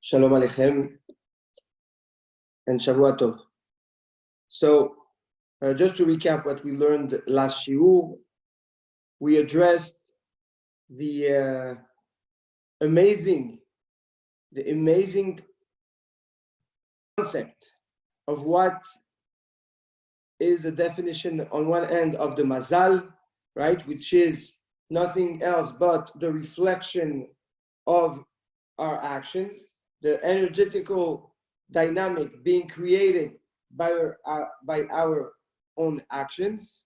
Shalom Aleichem and Shavua Tov. So, just to recap what we learned last shiur, we addressed the amazing concept of what is the definition on one end of the mazal, right, which is nothing else but the reflection of our actions, the energetical dynamic being created by our own actions.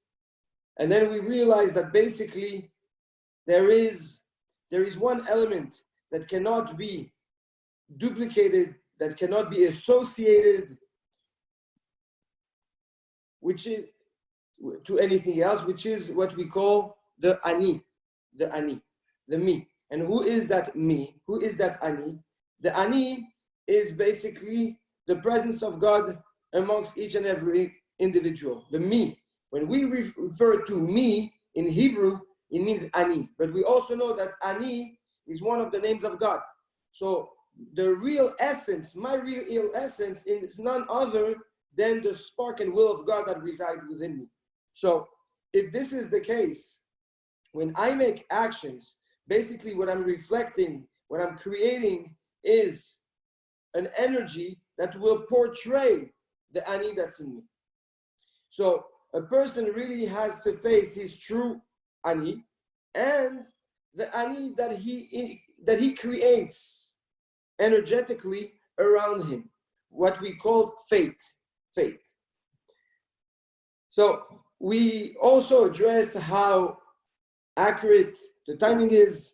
And then we realize that basically there is one element that cannot be duplicated, that cannot be associated, which is to anything else, which is what we call the ani, the me. And who is that me? Who is that ani? The ani is basically the presence of God amongst each and every individual. The me. When we refer to me in Hebrew, it means ani. But we also know that ani is one of the names of God. So the real essence, my real essence, is none other than the spark and will of God that reside within me. So if this is the case, when I make actions, basically what I'm reflecting, what I'm creating is an energy that will portray the ani that's in me. So a person really has to face his true ani and the ani that he creates energetically around him, what we call faith. So we also addressed how accurate the timing is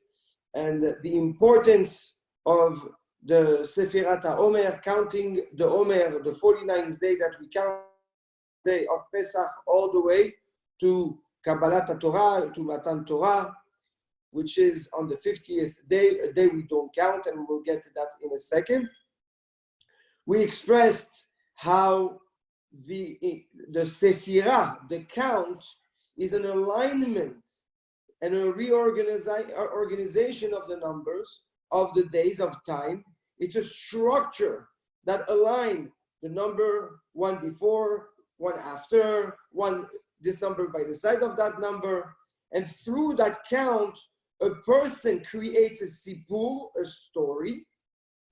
and the importance of the Sefirat HaOmer, counting the Omer, the 49th day that we count, the day of Pesach, all the way to Kabbalat Torah, to Matan Torah, which is on the 50th day, a day we don't count, and we'll get to that in a second. We expressed how the Sefirah, the count, is an alignment and a reorganization of the numbers of the days of time. It's a structure that aligns the number one before, one after, this number by the side of that number. And through that count, a person creates a sipur, a story,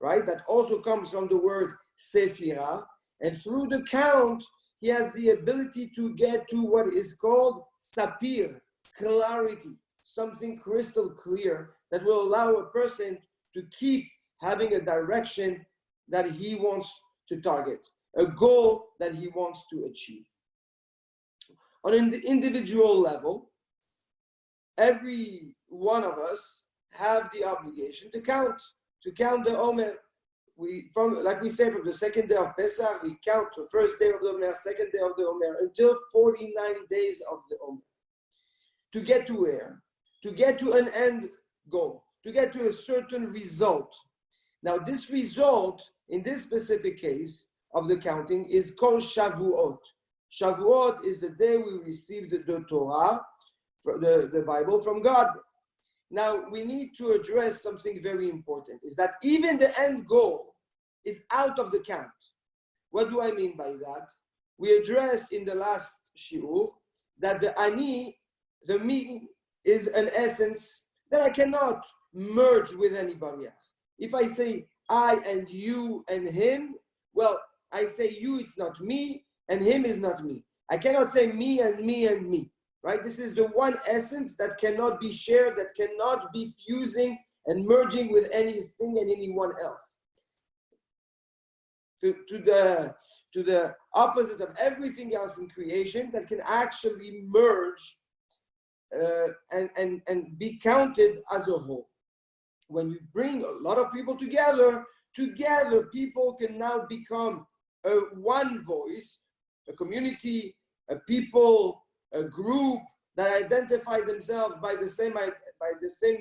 right? That also comes from the word Sefirah. And through the count, he has the ability to get to what is called sapir, clarity, something crystal clear that will allow a person to keep having a direction that he wants to target, a goal that he wants to achieve. On an individual level, every one of us have the obligation to count the Omer. Like we said, from the second day of Pesach, we count the first day of the Omer, second day of the Omer, until 49 days of the Omer. To get to where? To get to an end goal, to get to a certain result. Now, this result, in this specific case of the counting, is called Shavuot. Shavuot is the day we received the Torah, the Bible from God. Now, we need to address something very important, is that even the end goal is out of the count. What do I mean by that? We addressed in the last shiur that the ani, the me, is an essence that I cannot merge with anybody else. If I say I and you and him, well, I say you, it's not me, and him is not me. I cannot say me and me and me. Right? This is the one essence that cannot be shared, that cannot be fusing and merging with anything and anyone else. To the opposite of everything else in creation that can actually merge and be counted as a whole. When you bring a lot of people together, people can now become one voice, a community, a people, a group that identify themselves by the same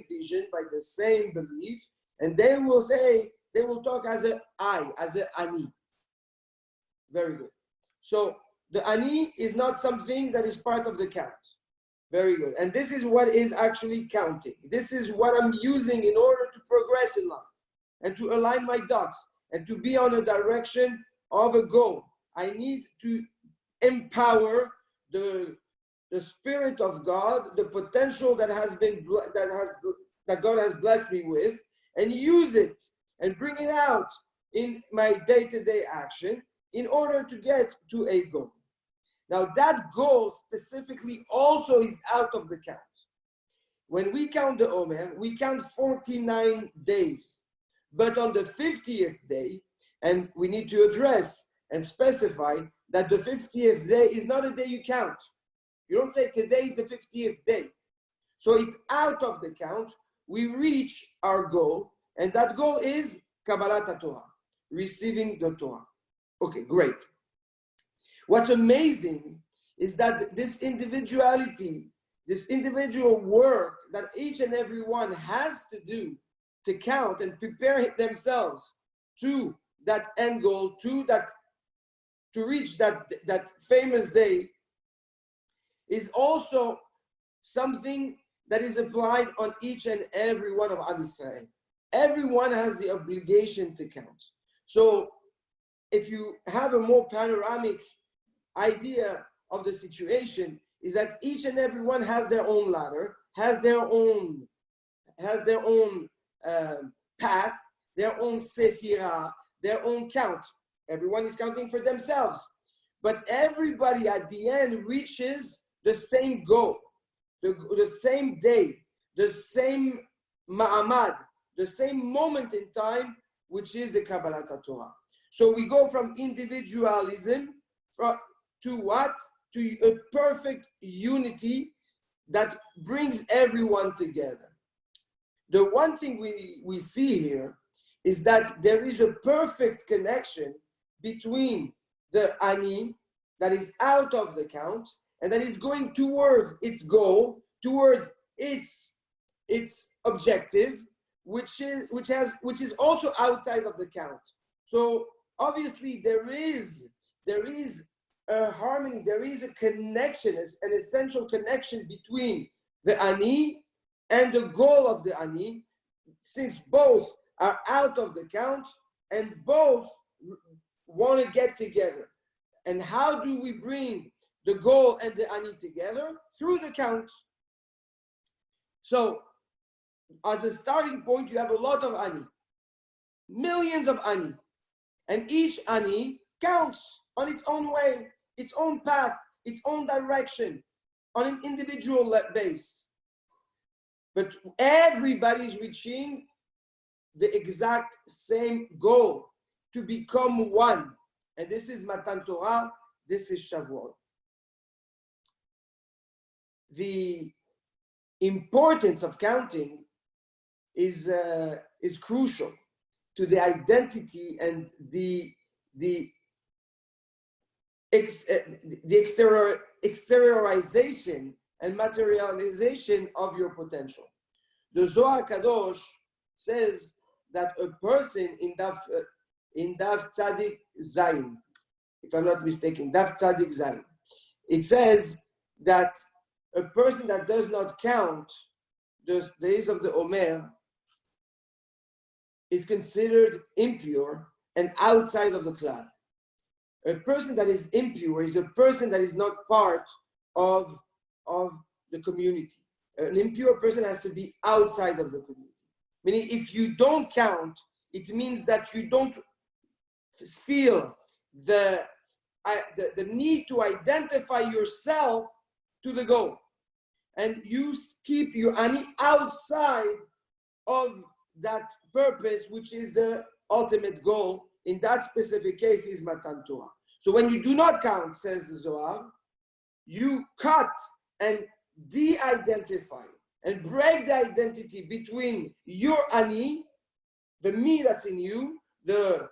vision, by the same belief, and they will talk as an I, as an ani. Very good. So the ani is not something that is part of the count. Very good. And this is what is actually counting. This is what I'm using in order to progress in life. and to align my ducks and to be on a direction of a goal. I need to empower the Spirit of God, the potential that God has blessed me with, and use it and bring it out in my day-to-day action in order to get to a goal. Now that goal specifically also is out of the count. When we count the Omer, we count 49 days. But on the 50th day, and we need to address and specify that the 50th day is not a day you count. You don't say today is the 50th day. So it's out of the count. We reach our goal, and that goal is Kabbalat Torah, receiving the Torah. Okay, great. What's amazing is that this individuality, this individual work that each and every one has to do to count and prepare themselves to that end goal, to reach that famous day, is also something that is applied on each and every one of Am Yisrael. Everyone has the obligation to count. So if you have a more panoramic idea of the situation, is that each and every one has their own ladder, has their own path, their own sephirah, their own count. Everyone is counting for themselves, but everybody at the end reaches the same goal, the same day, the same ma'amad, the same moment in time, which is the Kabbalat Torah. So we go from individualism to what? To a perfect unity that brings everyone together. The one thing we see here is that there is a perfect connection between the Ani that is out of the count and that is going towards its goal, towards its objective, which is also outside of the count. So obviously there is a harmony, there is a connection, an essential connection between the Ani and the goal of the Ani, since both are out of the count and both want to get together. And how do we bring the goal and the Ani together? Through the count. So as a starting point, you have a lot of Ani, millions of Ani, and each Ani counts on its own way, its own path, its own direction, on an individual base. But everybody is reaching the exact same goal, to become one. And this is Matan Torah, this is Shavuot. The importance of counting is crucial to the identity and the exteriorization and materialization of your potential. The Zohar Kadosh says that a person in Daf Tzadik Zayin, if I'm not mistaken, Daf Tzadik Zayin, it says that a person that does not count the days of the Omer is considered impure and outside of the Klal. A person that is impure is a person that is not part of the community. An impure person has to be outside of the community. Meaning, if you don't count, it means that you don't feel the need to identify yourself to the goal. And you keep your Ani outside of that purpose, which is the ultimate goal. In that specific case is Matan Torah. So when you do not count, says the Zohar, you cut and de-identify and break the identity between your Ani, the me that's in you, the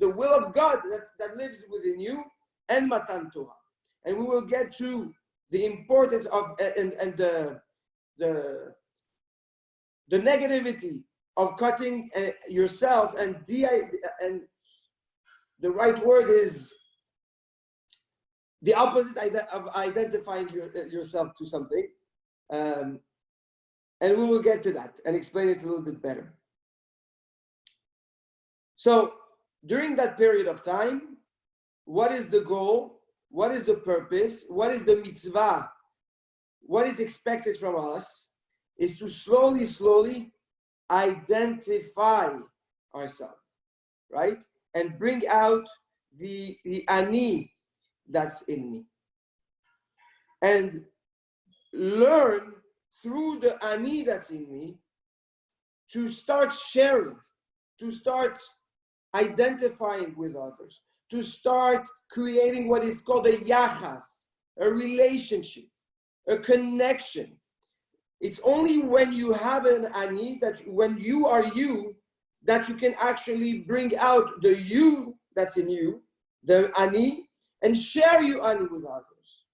will of God that lives within you, and Matan Torah. And we will get to the importance of and the negativity of cutting yourself, and the right word is the opposite of identifying yourself to something. And we will get to that and explain it a little bit better. So during that period of time, what is the goal? What is the purpose? What is the mitzvah? What is expected from us is to slowly identify ourselves, right? And bring out the ani that's in me. And learn through the ani that's in me to start sharing, to start identifying with others, to start creating what is called a yachas, a relationship, a connection. It's only when you have an ani, that when you are you, that you can actually bring out the you that's in you, the ani, and share your ani with others.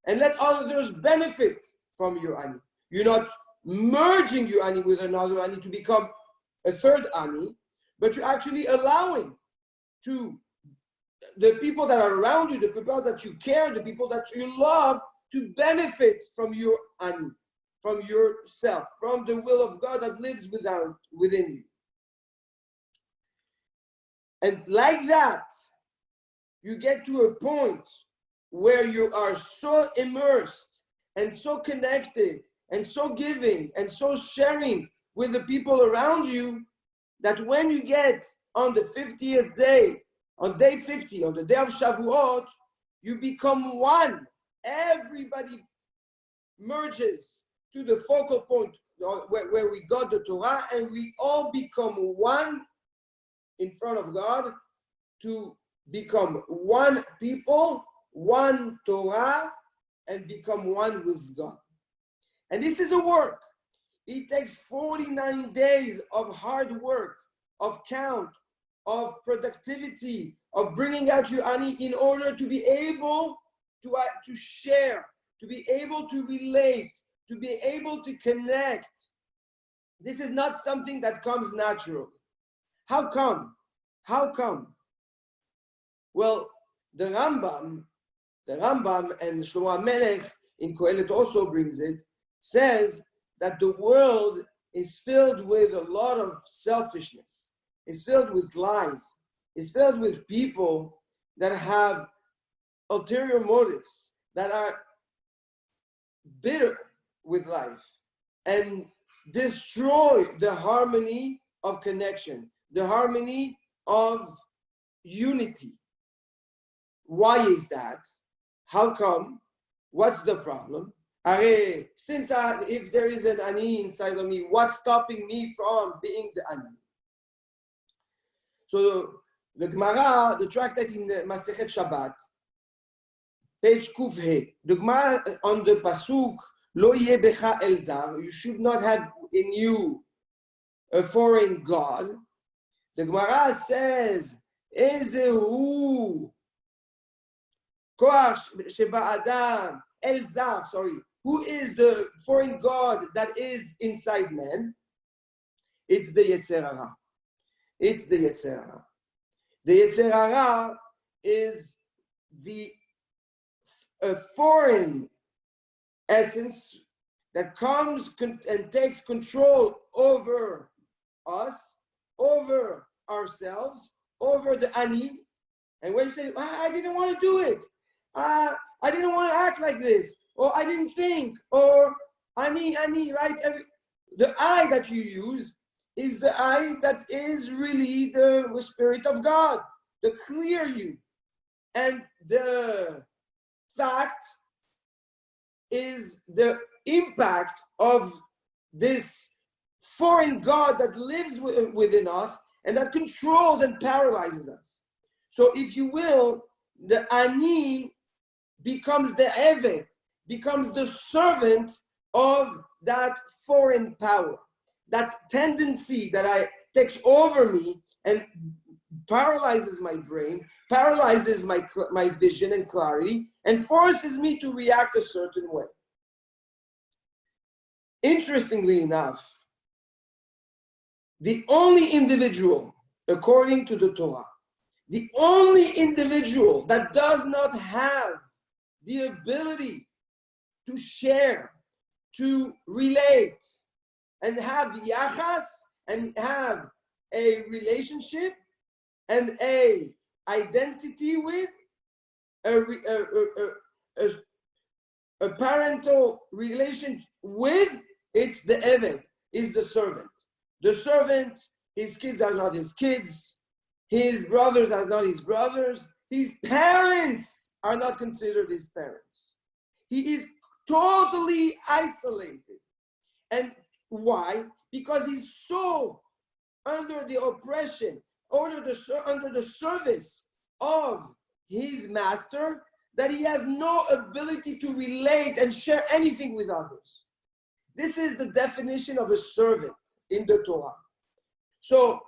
And let others benefit from your ani. You're not merging your ani with another ani to become a third ani, but you're actually allowing to the people that are around you, the people that you care, the people that you love, to benefit from your ani, from yourself, from the will of God that lives within you. And like that, you get to a point where you are so immersed and so connected and so giving and so sharing with the people around you, that when you get on the 50th day, on day 50, on the day of Shavuot, you become one. Everybody merges to the focal point where we got the Torah, and we all become one in front of God to become one people, one Torah, and become one with God. And this is a work. It takes 49 days of hard work, of count, of productivity, of bringing out your ani in order to be able to share, to be able to relate, to be able to connect. This is not something that comes natural. How come? How come? Well, the Rambam and Shlomo HaMelech in Kohelet also brings it, says that the world is filled with a lot of selfishness. It's filled with lies. It's filled with people that have ulterior motives, that are bitter with life and destroy the harmony of connection, the harmony of unity. Why is that? How come? What's the problem? Since if there is an ani inside of me, what's stopping me from being the ani? So the Gemara, the tractate in Masechet Shabbat, page Kuf He, the Gemara on the pasuk Lo yeh becha el zar, you should not have in you a foreign god. The Gemara says, Ezehu koach sheba adam el zar, sorry. Who is the foreign god that is inside man? It's the Yetzer Hara. It's the Yetzer Hara. The Yetzer Hara is a foreign essence that comes and takes control over us, over ourselves, over the ani. And when you say, I didn't want to do it, I didn't want to act like this, or I didn't think, or ani, right? The I that you use is the I that is really the Spirit of God, the clear you. And the fact is the impact of this foreign God that lives within us and that controls and paralyzes us. So if you will, the ani becomes the eved, becomes the servant of that foreign power, that tendency that takes over me and paralyzes my brain, paralyzes my vision and clarity, and forces me to react a certain way. Interestingly enough, the only individual, according to the Torah, the only individual that does not have the ability to share, to relate, and have yachas, and have a relationship, and a identity with, a parental relation with, it's the Eved, is the servant. The servant, his kids are not his kids, his brothers are not his brothers, his parents are not considered his parents. He is totally isolated. And why? Because he's so under the oppression, under the service of his master, that he has no ability to relate and share anything with others. This is the definition of a servant in the Torah. So,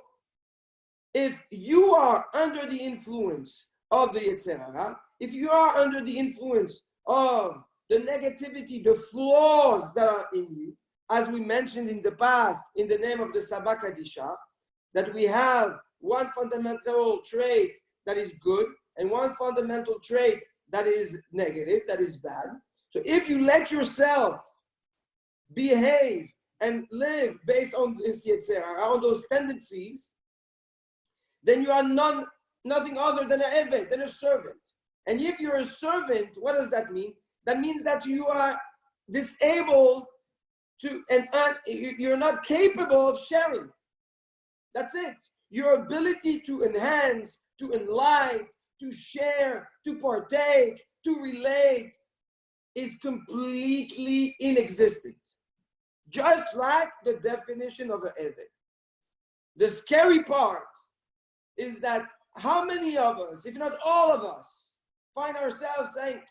if you are under the influence of the Yetzer Hara, if you are under the influence of the negativity, the flaws that are in you, as we mentioned in the past, in the name of the Sabah Kadisha, that we have one fundamental trait that is good and one fundamental trait that is negative, that is bad. So if you let yourself behave and live based on this Yetzer Hara, on those tendencies, then you are nothing other than an Eved, than a servant. And if you're a servant, what does that mean? That means that you are disabled to, and you're not capable of sharing. That's it. Your ability to enhance, to enlighten, to share, to partake, to relate is completely inexistent. Just like the definition of an Eved. The scary part is that how many of us, if not all of us, find ourselves saying,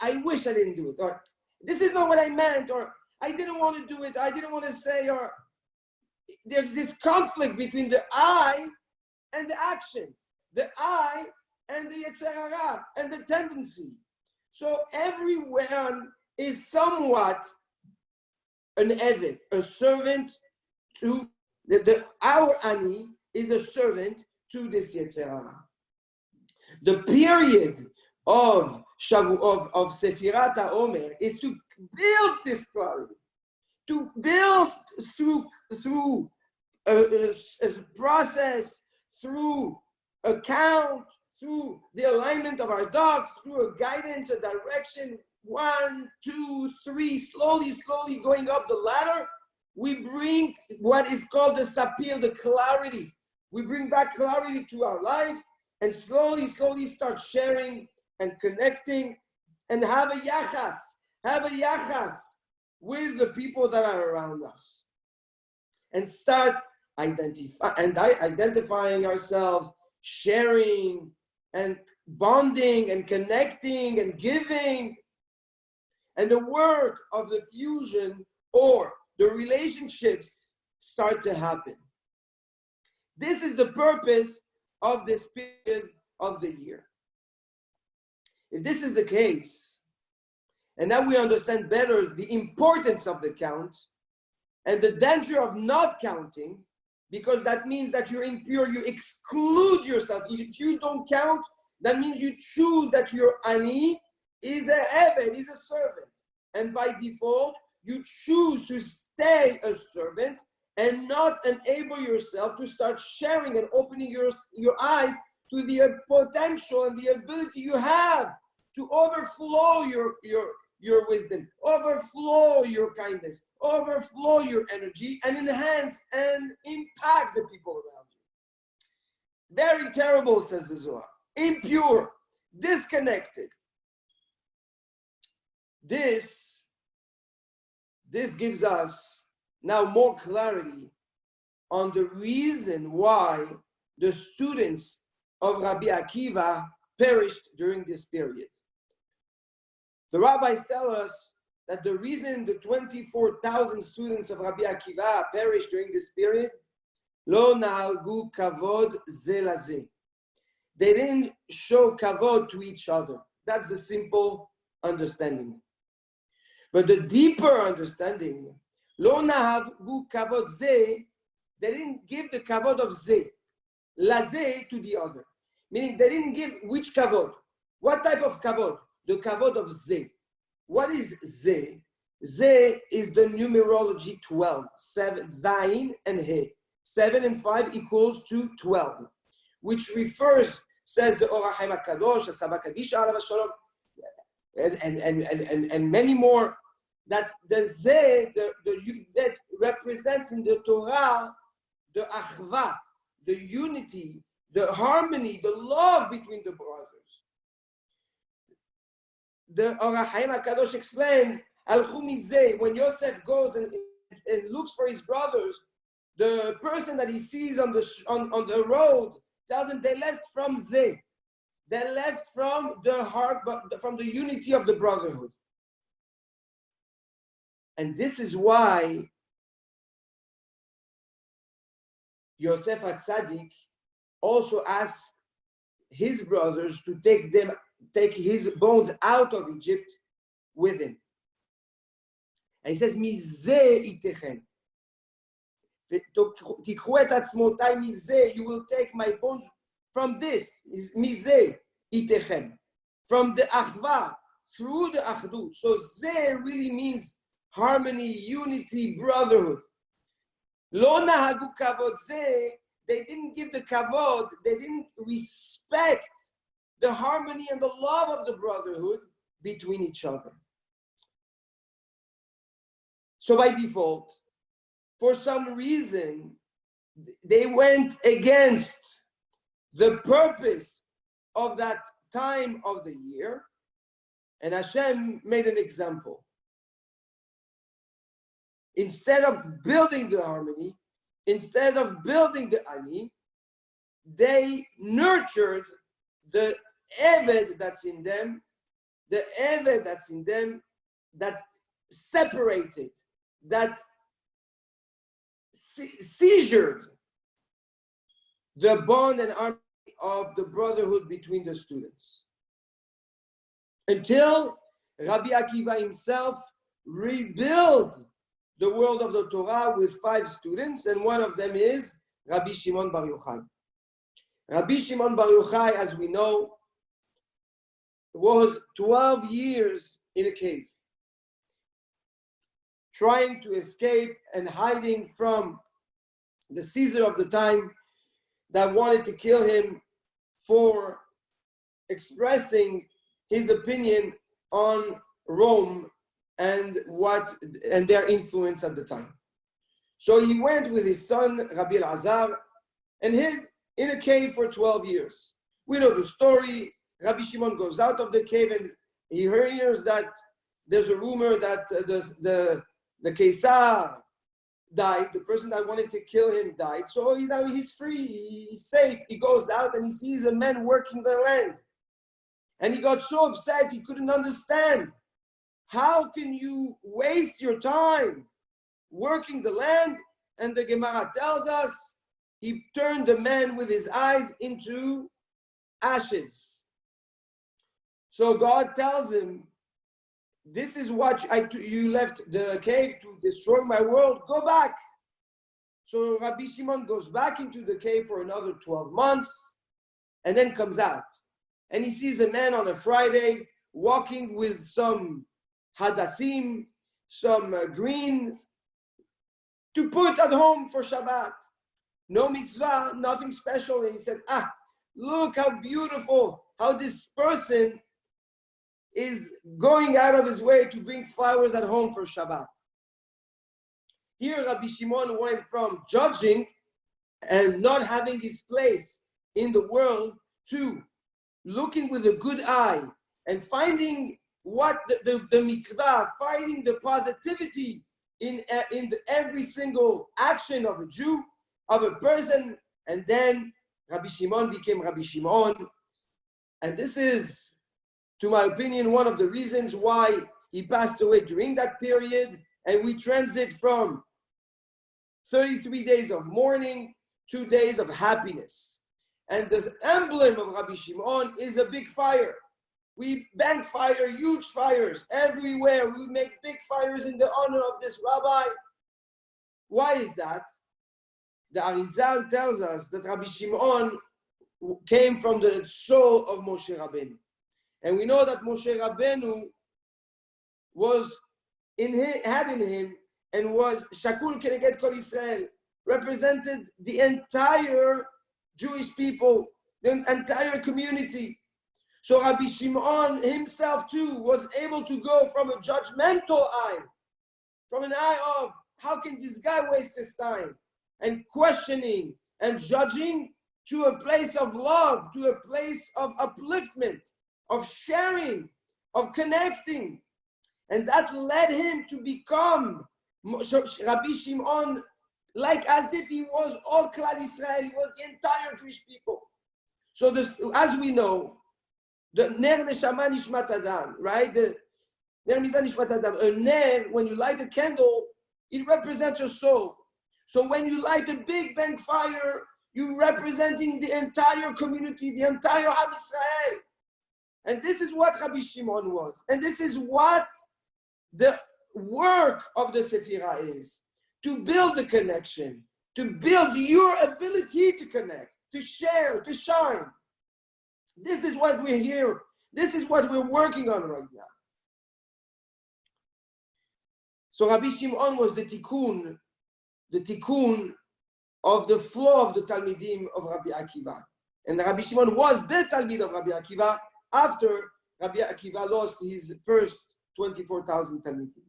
I wish I didn't do it, or this is not what I meant, or I didn't want to do it, I didn't want to say, or there's this conflict between the I and the action, the I and the Yetzer Hara and the tendency. So everyone is somewhat an Eved, a servant to our Ani is a servant to this Yetzer Hara. The period of Sefirat HaOmer is to build this clarity, to build through a process, through a count, through the alignment of our dogs, through a guidance, a direction, 1, 2, 3, slowly going up the ladder, we bring what is called the sapir, the clarity. We bring back clarity to our lives and slowly start sharing and connecting and have a yachas with the people that are around us. And start identifying ourselves, sharing and bonding and connecting and giving. And the work of the fusion or the relationships start to happen. This is the purpose of this period of the year. If this is the case, and now we understand better the importance of the count and the danger of not counting, because that means that you're impure, you exclude yourself. If you don't count, that means you choose that your ani is a Eved, is a servant. And by default, you choose to stay a servant and not enable yourself to start sharing and opening your eyes to the potential and the ability you have to overflow your wisdom, overflow your kindness, overflow your energy, and enhance and impact the people around you. Very terrible, says the Zohar. Impure, disconnected. This gives us now more clarity on the reason why the students of Rabbi Akiva perished during this period. The rabbis tell us that the reason the 24,000 students of Rabbi Akiva perished during this period, lo nahagu kavod ze lazeh. They didn't show kavod to each other. That's the simple understanding. But the deeper understanding, lo nahagu kavod ze, they didn't give the kavod of ze, lazeh, to the other. Meaning they didn't give which kavod. What type of kavod? The kavod of ze. What is ze? Ze is the numerology 12. 7, zayin and he. 7 and 5 equals to 12. which refers, says the Or HaChaim HaKadosh, Saba Kadisha Alav Shalom, and many more, that the Zeh, that represents in the Torah the Achva, the unity, the harmony, the love between the brothers. The Or HaChaim HaKadosh explains, Alchu Mizeh, when Yosef goes and looks for his brothers, the person that he sees on the road tells him they left from Zeh. They left from the heart, from the unity of the brotherhood. And this is why Yosef HaTzadik also asked his brothers to take his bones out of Egypt with him. And he says, Mizeh itechem. Tikhu et atzmotai mizeh, you will take my bones from this. Mizeh itechem. From the achva, through the achdut. So zeh really means harmony, unity, brotherhood. Lo nahagu kavod zeh, they didn't give the kavod, they didn't respect the harmony and the love of the brotherhood between each other. So by default, for some reason, they went against the purpose of that time of the year, and Hashem made an example. Instead of building the harmony, instead of building the ani, they nurtured the eved that's in them, that separated, that seizured the bond and harmony of the brotherhood between the students. Until Rabbi Akiva himself rebuilt the world of the Torah with 5 students, and one of them is Rabbi Shimon Bar Yochai. Rabbi Shimon Bar Yochai, as we know, was 12 years in a cave, trying to escape and hiding from the Caesar of the time that wanted to kill him for expressing his opinion on Rome and their influence at the time. So he went with his son Rabbi Elazar and hid in a cave for 12 years. We know the story. Rabbi Shimon goes out of the cave and he hears that there's a rumor that the Caesar died, the person that wanted to kill him died. So he's free, he's safe. He goes out and he sees a man working the land. And he got so upset, he couldn't understand. How can you waste your time working the land? And the Gemara tells us, he turned the man with his eyes into ashes. So God tells him, this is what you left the cave to destroy my world, go back. So Rabbi Shimon goes back into the cave for another 12 months and then comes out. And he sees a man on a Friday walking with some hadassim, some greens to put at home for Shabbat. No mitzvah, nothing special. And he said, look how beautiful, how this person is going out of his way to bring flowers at home for Shabbat. Here, Rabbi Shimon went from judging and not having his place in the world to looking with a good eye and finding what the mitzvah, finding the positivity in every single action of a Jew, of a person. And then Rabbi Shimon became Rabbi Shimon. And this is, to my opinion, one of the reasons why he passed away during that period. And we transit from 33 days of mourning, 2 days of happiness. And the emblem of Rabbi Shimon is a big fire. We bank fire, huge fires everywhere. We make big fires in the honor of this rabbi. Why is that? The Arizal tells us that Rabbi Shimon came from the soul of Moshe Rabbeinu. And we know that Moshe Rabbeinu had in him and was Shakul Keneged Kol Israel, represented the entire Jewish people, the entire community. So Rabbi Shimon himself too was able to go from a judgmental eye, from an eye of how can this guy waste his time, and questioning and judging, to a place of love, to a place of upliftment, of sharing, of connecting. And that led him to become Rabbi Shimon, like as if he was all Klal Israel, he was the entire Jewish people. So this, as we know, the Ner Neshama Nishmat Adam, right? The Ner Mizan Nishmat Adam. A Ner, when you light a candle, it represents your soul. So when you light a big bang fire, you're representing the entire community, the entire Am Israel. And this is what Rabbi Shimon was. And this is what the work of the Sefirah is. To build the connection, to build your ability to connect, to share, to shine. This is what we're here. This is what we're working on right now. So Rabbi Shimon was the tikkun of the flow of the Talmidim of Rabbi Akiva. And Rabbi Shimon was the Talmid of Rabbi Akiva after Rabbi Akiva lost his first 24,000 Talmidim.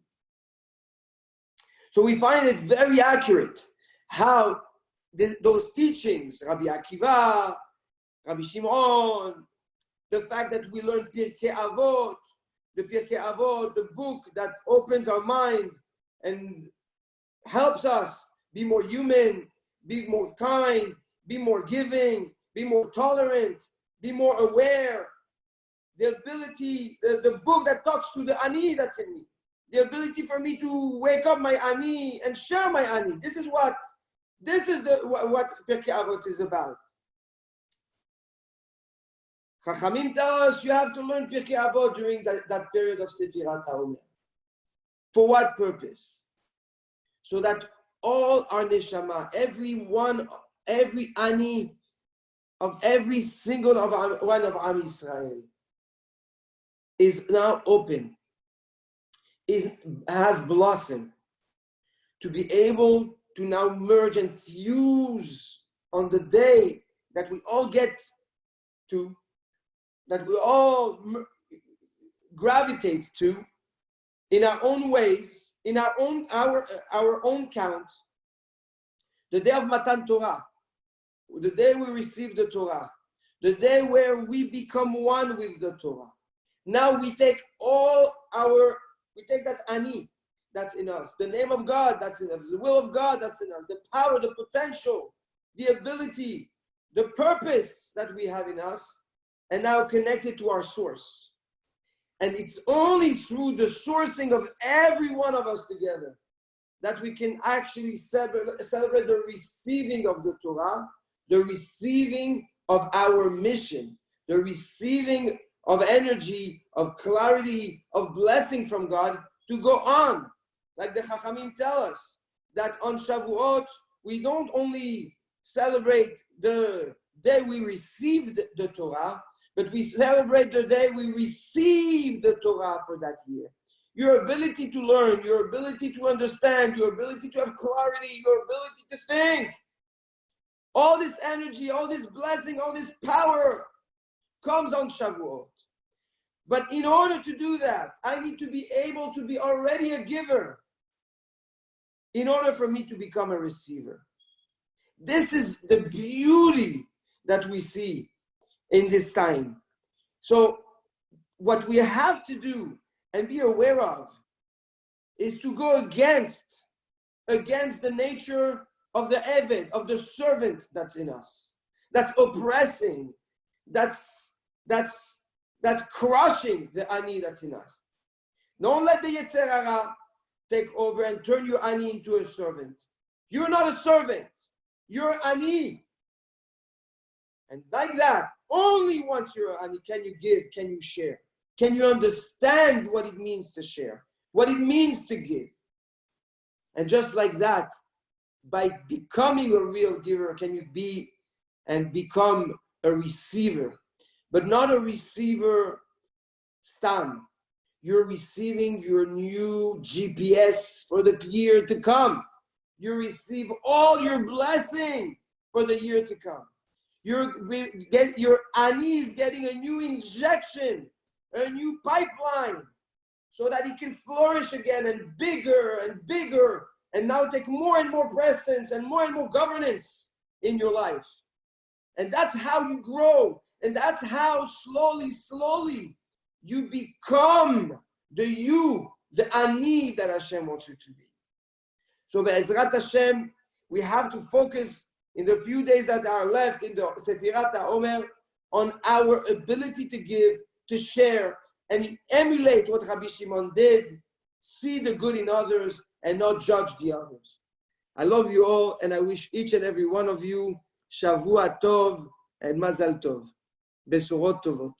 So we find it very accurate how those teachings, Rabbi Akiva, Rabbi Shimon, the fact that we learn Pirkei Avot, the book that opens our mind and helps us be more human, be more kind, be more giving, be more tolerant, be more aware. The ability, the book that talks to the ani that's in me. The ability for me to wake up my ani and share my ani. This is what Pirkei Avot is about. Chachamim tell us you have to learn Pirkei Avot during that period of Sefirat HaOmer. For what purpose? So that all our neshama, every ani of every single one of Am Yisrael is now open, has blossomed, to be able to now merge and fuse on the day that we all get to, that we all gravitate to, in our own ways, in our own count, the day of Matan Torah, the day we receive the Torah, the day where we become one with the Torah. Now we take that ani that's in us, the name of God that's in us, the will of God that's in us, the power, the potential, the ability, the purpose that we have in us, and now connect it to our source. And it's only through the sourcing of every one of us together that we can actually celebrate the receiving of the Torah, the receiving of our mission, the receiving of energy, of clarity, of blessing from God to go on. Like the Chachamim tell us, that on Shavuot, we don't only celebrate the day we received the Torah, but we celebrate the day we receive the Torah for that year. Your ability to learn, your ability to understand, your ability to have clarity, your ability to think. All this energy, all this blessing, all this power comes on Shavuot. But in order to do that, I need to be able to be already a giver in order for me to become a receiver. This is the beauty that we see in this time. So what we have to do and be aware of is to go against the nature of the Eved, of the servant that's in us, that's oppressing, that's crushing the ani that's in us. Don't let the Yetzer Hara take over and turn your ani into a servant. You're not a servant. You're ani. And like that, only once you're ani can you give, can you share. Can you understand what it means to share, what it means to give. And just like that, by becoming a real giver, can you be and become a receiver. But not a receiver stam. You're receiving your new GPS for the year to come. You receive all your blessing for the year to come. your ani is getting a new injection, a new pipeline, so that it can flourish again and bigger, and now take more and more presence and more governance in your life. And that's how you grow. And that's how slowly you become the ani that Hashem wants you to be. So Be'ezrat Hashem, we have to focus in the few days that are left in the Sefirat HaOmer on our ability to give, to share, and emulate what Rabbi Shimon did, see the good in others and not judge the others. I love you all, and I wish each and every one of you Shavua Tov and Mazal Tov. Besurot Tovot.